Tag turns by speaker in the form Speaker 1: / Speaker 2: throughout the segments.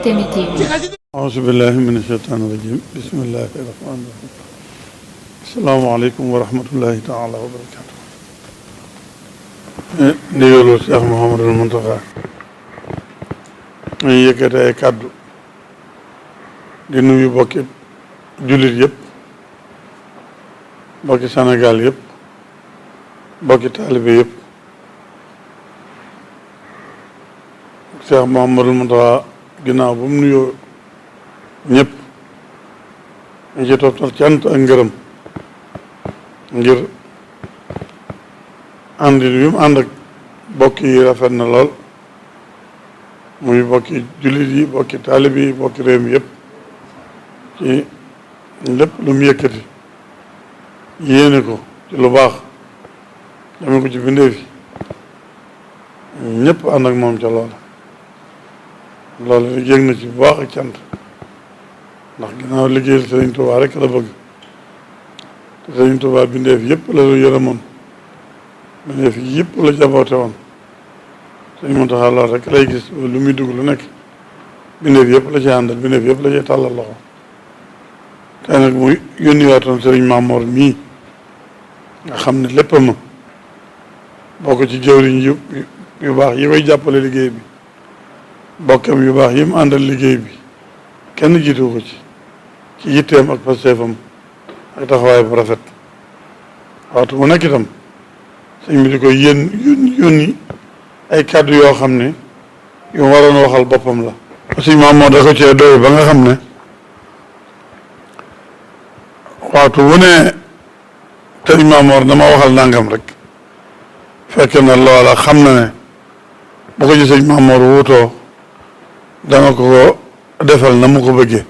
Speaker 1: Temi TV.
Speaker 2: auzu billahi mina shaytaani rajim bismillahi rahmaani rahim asalaamaaleykum wa rahmatullahi taala wa barakaatu. ndigalu Cheikh Mouhamadul Muntaxa ñu yëkkate ay kàddu di nuyu bokki jullit yëpp, bokki Sénégal yëpp, bokki taalibe yëpp. Cheikh Mouhamadul Muntaxa ginnaaw ba mu nuyoo ñëpp ñu ci toftal cant ak ngërëm ngir àndi bi mu ànd ak bokk yi rafet na lool, muy bokki jullit yi, bokki taalib yi, bokki réew mi yëpp, ci lépp lu mu yëkkati yéene ko ci lu baax dame ko ci bindeef yi ñëpp ànd ak moom ca loola. loolu yëg na ci bu baax ak cant, ndax ginnaaw liggéeyal Seriñ Tuubaa rek la bëgg te Seriñ Tuubaa bindeef yëpp la yërëmoon, bindeef yëpp la jaboote woon. Sëriñ Muntaxa loolu rek lay gis lu muy dugg lu nekk bindeef yëpp la ci àndal, bindeef yëpp la ci tàllal loxo. tey nag muy yónniwaatoon Seriñ Maamoor mii nga xam ne lépp ma bokk ci jëwriñ yu baax yi koy jàppale liggéey bi, bokkam yu baax yi mu àndal liggéey bi, kenn jiitu ko ci yitteem ak pasteefam ak taxawaay bu rafet. waxtu bu nekk itam sëñ bi di koy yónni ay kàddu yoo xam ne yu waroon waxal boppam la. sëñ Maamoor da ko cee doy ba nga xam ne waxtu bu ne sëñ Maamoor dama waxal nangam rek fekk na loola xam na ne bu ko ci sëñ Maamoor wuutoo dana ko defal na mu ko bëggee,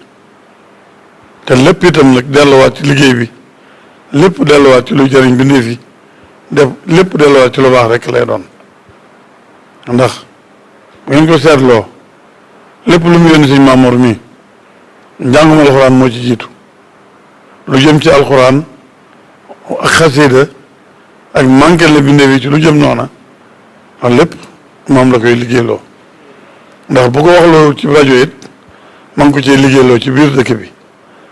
Speaker 2: te lépp itam nag delluwaat ci liggéey bi, lépp delluwaat ci lu jëriñ bindeef yi, lépp delluwaat ci lu baax rek lay doon. ndax bu ngeen ko seetloo lépp lu mu yónni sëñ Maamoor mii njàngum alxuraan moo ci jiitu, lu jëm ci alxuraan ak xasiida ak manqué la bindeef yi ci lu jëm noona loolu lépp moom la koy liggéeyloo. ndax bu ko wax loolu ci rajo it ma ngi ko cee liggéeyloo ci biir dëkk bi,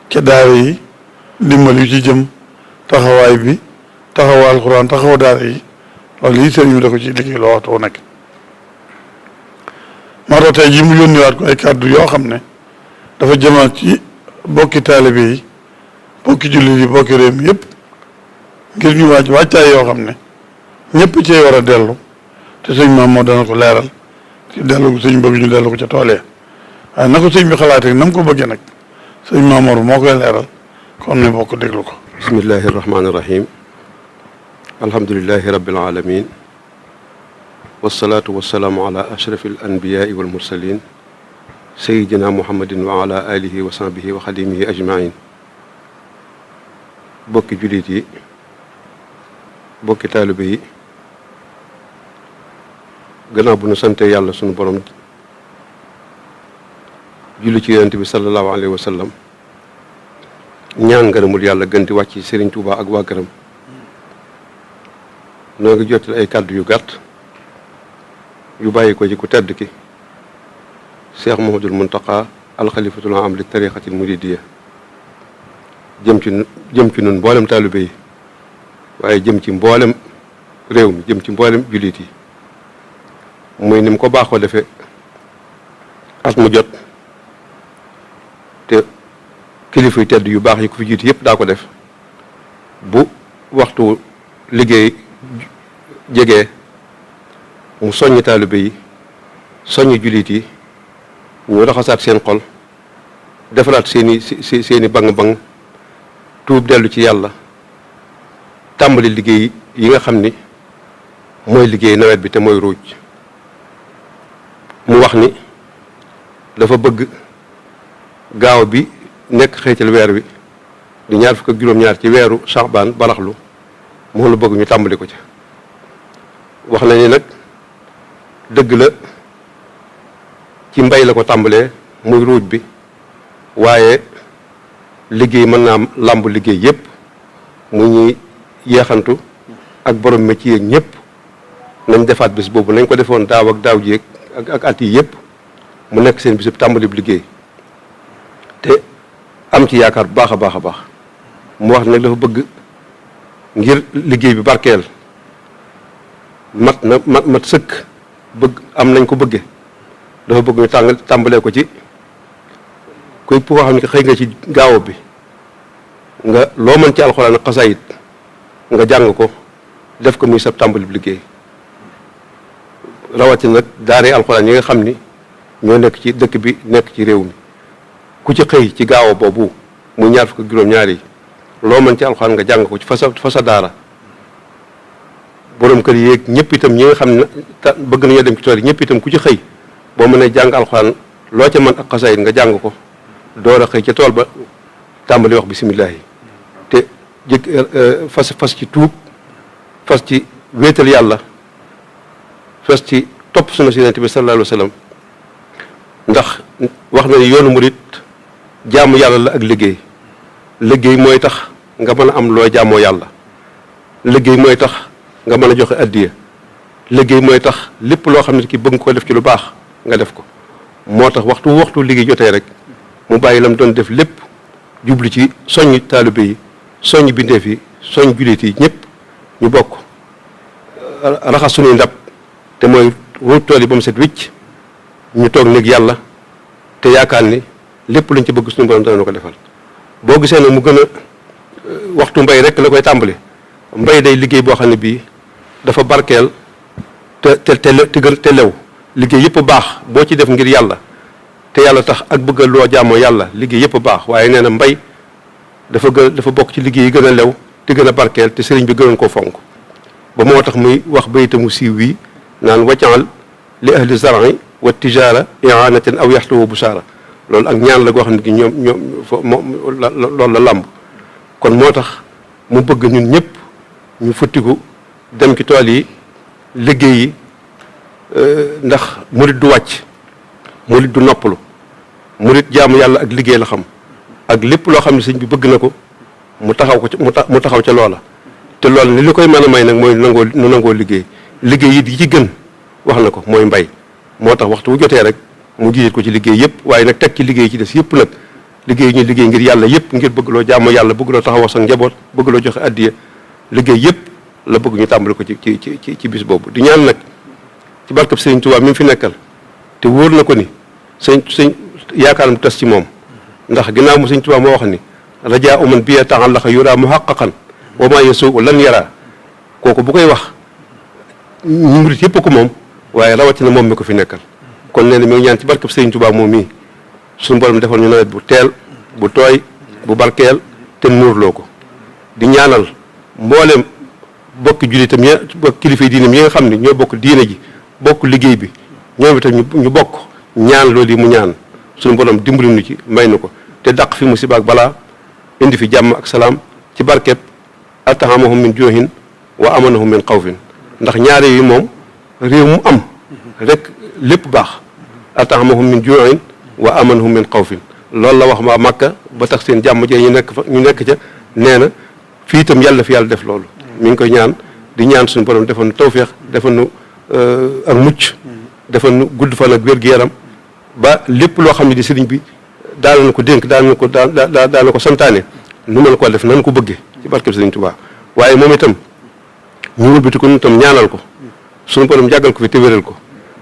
Speaker 2: ci daara yi ndimbal yu ci jëm, taxawaay bi, taxawa alxuraan, taxawa daara yi, loolu yi sëriñ bi da ko ci liggéeyloo waxtu wu nekk. moo tax tey jii mu yónniwaat ko ay kàddu yoo xam ne dafa jëmaat ci bokki taalibe yi, bokki jullit yi, bokki réew mi yëpp, ngir ñu wàccaay yoo xam ne ñëpp cee war a dellu, te sëñ maam moo dana ko leeral ci dellu sëñ bëgg ñu dellu ko ca tool ya. waaye na ko sëñ bi xalaatee na mu ko bëggee nag sëñ Maamoor moo koy leeral, kon ne bokk déglu ko.
Speaker 3: bismillahi rahmaani rahim alhamdulilahi rabbil alamin wasalaatu wasalaamu ala ashrafi al anbiyaai wal mursalin sayidina muhammadin wa ala alihi wa sahbihi wa xadimihi ajmain. bokki jullit yi, bokki taalibe yi, gannaaw bu nu sante yàlla sunu borom julli ci yonent bi sallallahu alayhi wa sallam, ñaan ngërëmul yàlla gën di wàcc ci Seriñ Touba ak waa këram, noo ngi jottali ay kàddu yu gàtt yu bàyyi ko ci ku tedd ki Cheikh Mouhamadul Muntaxa alxalifatul am li tariqatil muridiyya jëm ci nun mboolem taalibe yi, waaye jëm ci mboolem réew mi, jëm ci mboolem jullit yi. muy ni mu ko baaxoo defee at mu jot, te kilifa yu tedd yu baax yi ko fi jiitu yëpp daa ko def. bu waxtu liggéey jegee mu soññi taalibe yi, soññi jullit yi, ñu raxasaat seen xol, defaraat seeni bang-bang, tuub dellu ci yàlla, tàmbali liggéey yi nga xam ni mooy liggéey nawet bi te mooy ruuj. mu wax ni dafa bëgg gaaw bi nekk xëytal weer wi di 26 ci weeru Saxbaan baraxlu moom la bëgg ñu tàmbali ko ca. wax na ni nag dëgg la ci mbay la ko tàmbalee muy ruuj bi, waaye liggéey mën naa làmb liggéey yépp, mu ñuy yeexantu ak borom métier ñëpp nañ defaat bis boobu nañ ko defoon daaw ak daaw jéeg ak at yi yëpp mu nekk seen bisub tàmbali bu liggéey te am ci yaakaar bu baax a baax a baax mu wax nag dafa bëgg ngir liggéey bi barkeel mat sëkk bëgg am nañ ko bëgge dafa bëgg ñu tàmbalee ko ci képp koo xam ne xëy nga ci gaaw bi nga loo mën ci alxuraan ak xasaayit nga jàng ko def ko muy sab tàmbali bu liggéey rawatina nag daaree alxuraan yi nga xam ni ñoo nekk ci dëkk bi nekk ci réew mi ku ci xëy ci gaaw boobu muy 25 yi loo mën ci alxuraan nga jàng ko ci fa sa daara borom kër yéeg ñëpp itam ñi nga xam ne bëgg nañoo dem ci tool yi ñëpp itam ku ci xëy boo mënee jàng alxuraan loo ca mën ak xasaayit nga jàng ko door a xëy ca tool ba tàmbali wax bisimilah yi te fas ci tuub fas ci wéetal yàlla fas ci topp sunna si Yonent bi sallallahu alayhi wa sallam ndax wax na ni yoonu murit jaamu yàlla la ak liggéey mooy tax nga mën a am loo jaamoo yàlla liggéey mooy tax nga mën a joxe addiya liggéey mooy tax lépp loo xam ne ki bëgg nga ko def ci lu baax nga def ko moo tax waxtu liggéey jotee rek mu bàyyi lam doon def lépp jublu ci soññ taalibe yi soññ bindeef yi soññ jullit yi ñëpp ñu bokk raxas suñuy ndab te mooy ruuj tool yi ba mu set wicc ñu toog néeg yàlla te yaakaar ni lépp luñ ci bëgg suñu borom dana ko defal boo gisee ne mu gën a waxtu mbay rek la koy tàmbali mbay day liggéey boo xam ne bii dafa barkeel te lew liggéey yëpp baax boo ci def ngir yàlla te yàlla tax ak bëgg loo jaamoo yàlla liggéey yëpp baax waaye nee na mbay dafa bokk ci liggéey yi gën a lew te gën a barkeel te sëriñ bi gënoon koo fonk ba moo tax muy wax baytamu siiw wi naan wajal li ahli zar'i wa tijaara i'anatan aw yaxtuwa busaara loolu ak ñaan la goo xam ne gi loolu la làmb kon moo tax mu bëgg ñun ñëpp ñu futtiku dem ci tool yi liggéey yi ndax murit du wàcc murit du noppalu murit jaamu yàlla ak liggéey la xam ak lépp loo xam ne sëñ bi bëgg na ko mu taxaw ca loola te loolu li koy mën a may nag mooy nu nangoo liggéey yi ci gën wax na ko mooy mbay moo tax waxtu wu jotee rek mu jiit ko ci liggéey yëpp waaye nag teg ci liggéey ci des yëpp nag liggéey ñu liggéey ngir yàlla yëpp ngir bëgg loo jaamu yàlla bëgg loo taxawoo sa njaboot bëgg loo joxe addiya liggéey yëpp la bëgg ñu tàmbali ko ci bis boobu di ñaan nag ci barkab sëriñ Tuubaa mi mu fi nekkal te wóor na ko ni sëñ yaakaaram tas ci moom ndax ginnaaw mu sëñ Tuubaa moo wax ni rajaa uman biya ta'allaqa yura muhaqqaqan wa ma yasuu lan yara kooku bu koy wax ñu murit yëpp ko moom waaye rawatina moom mi ko fi nekkal kon nee na mi ngi ñaan ci barkab sëriñ Tuubaa moom mii suñu borom defal ñu nawet bu teel bu tooy bu barkeel te nuurloo ko di ñaanal mboolem bokki jullitam ya bokk kilifa yi diinam yi nga xam ne ñoo bokk diine ji bokk liggéey bi ñoom itam ñu bokk ñaan loolu yi mu ñaan suñu borom dimbali nu ci may nu ko te dàq fi musiba ak balaa indi fi jàmm ak salaam ci barkeb atahamahum min juuhin wa amanahum min xawfin ndax ñaare yi moom réew mu am rek lépp baax atahamahum min juuhin wa amanahum min xawfin loolu la wax waa Makka ba tax seen jàmm jee ñu nekk ca nee na fii itam yàlla fi yàlla def loolu mi ngi koy ñaan di ñaan suñu borom defal nu tawféex defal nu ak mucc defal nu gudd fan ak wér-gu-yaram ba lépp loo xam ne di sëriñ bi daal na ko dénk daal na ko santaane nu mën koo def nan ko bëggee ci barkeb sëriñ Tuubaa waaye moom itam ñu wëlbati ko nu itam ñaanal ko suñu borom jàggal ko fi te wéral ko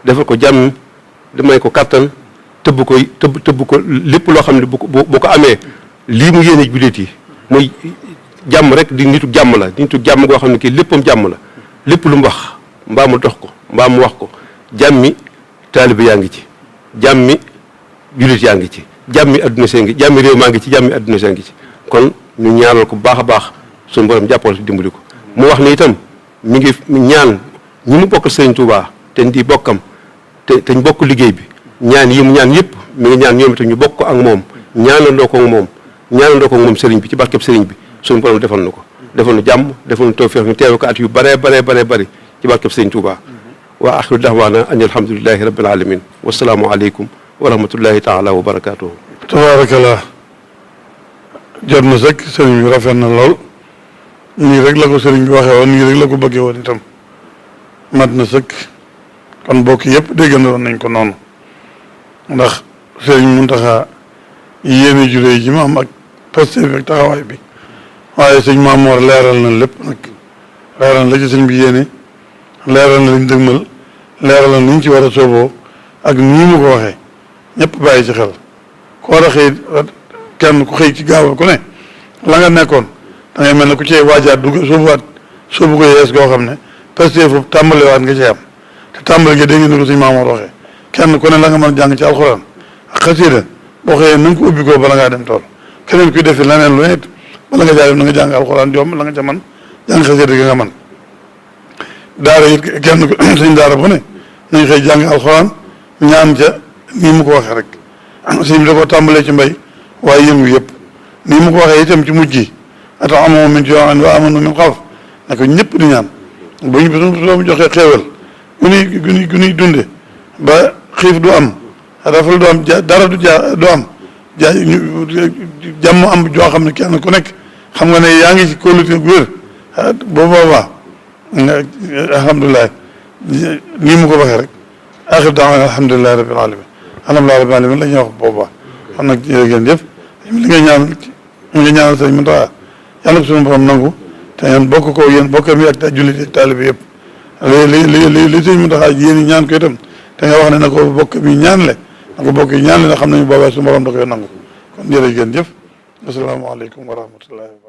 Speaker 3: defal ko jàmm di may ko kattan tëbb ko lépp loo xam ne bu ko amee lii mu yéene jullit yi muy jàmm rek di nitu jàmm la nitu jàmm goo xam ne kii léppam jàmm la lépp lu mu wax mbaa mu dox ko mbaa mu wax ko jàmmi taalibe yaa ngi ci jàmmi jullit yaa ngi ci jàmmi adduna see ngi jàmmi réew maa ngi ci jàmmi adduna see ngi ci kon ñu ñaanal ko bu baax a baax suñu borom jàppal ci dimbali ko mu wax ni itam mi ngi ñaan ñi mu bokkal Sëriñ Tuubaa te di bokkam te ñu bokk liggéey bi ñaan yi mu ñaan yëpp mi ngi ñaan ñoom itam ñu bokk ko ak moom ñaanandoo ko ak moom sëriñ bi ci barkeb sëriñ bi suñu borom defal na ko defal nu jàmm defal nu tawfeex ñu teewe ko at yu bare ci barkeb sëriñ Tuubaa wa axiru da'waana an alhamdulillahi rabbil alamin wasalaamu aleykum wa rahmatullahi taala wa barakatuhu
Speaker 2: tabaarakallah jot na sëkk sëriñ bi rafet na lool nii rek la ko sëriñ bi waxee woon nii rek la ko bëggee woon itam mat na sëkk kon mbokk yëpp déggandoo nañ ko noonu ndax Seriñ Muntaxa yéene juré ji ma am ak pasté bi ak taxawaay bi waaye sëñ Maamoor leeral na lépp nag leeral na la ci sëñ bi yéene leeral na liñ dëgmal leeral na niñ ci war a sooboo ak nii mu ko waxee ñëpp bàyyi ci xel ku war a xëy kenn ku xëy ci gaawal ku ne la nga nekkoon da ngay mel ne ku cee waajaat dugg soobu ko yees goo xam ne pasté foofu tàmbaliwaat nga cee am te tàmbali nga dégg nga ni ko sëñ Maamoor waxee kenn ku ne la nga mën a jàng ci alxuraan ak xasiida boo xëyee na nga ko ubbi ko bala ngaa dem tool keneen kuy defi leneen lu nit bala nga jaay na nga jàng alxuraan jom la nga ca man jàng xasiida gi nga man daara it kenn ku sëñ daara bu ne nañ xëy jàng alxuraan ñaan ca nii mu ko waxee rek sëñ bi da koo tàmbalee ci mbay waaye yëngu yëpp nii mu ko waxee itam ci mujj gi atax amoo min juu'in wa aamanu min xawf ne ko ñëpp di ñaan bu ñu soo mu joxee xéewal gu nuy dunde ba xiif du am rafal du am dara du am jàmm am joo xam ne kenn ku nekk xam nga ne yaa ngi ci kóolute gu wér boo boobaa alhamdulilah nii mu ko waxee rek axir daawana alhamdulilahi rabbil alamin alhamdulilahi rabbil alamin la ñuy wax boobaa kon nag jërëjëf jëf li nga ñaanal nga ñaanal sëñ Muntaxa yàlla ko suñu borom nangu te ngeen bokk ko yéen bokkam yi ak jullit ak taalibe yëpp li sëñ Muntaxa yéen ñaan ko itam te nga wax ne na ko bokk bi ñaanle na ko bokk yi ñaanle na xam nañu boobaa suñu borom da koy nangu kon jërëjëf jëf asalaamaaleykum wa rahmatullahi wa barakatuh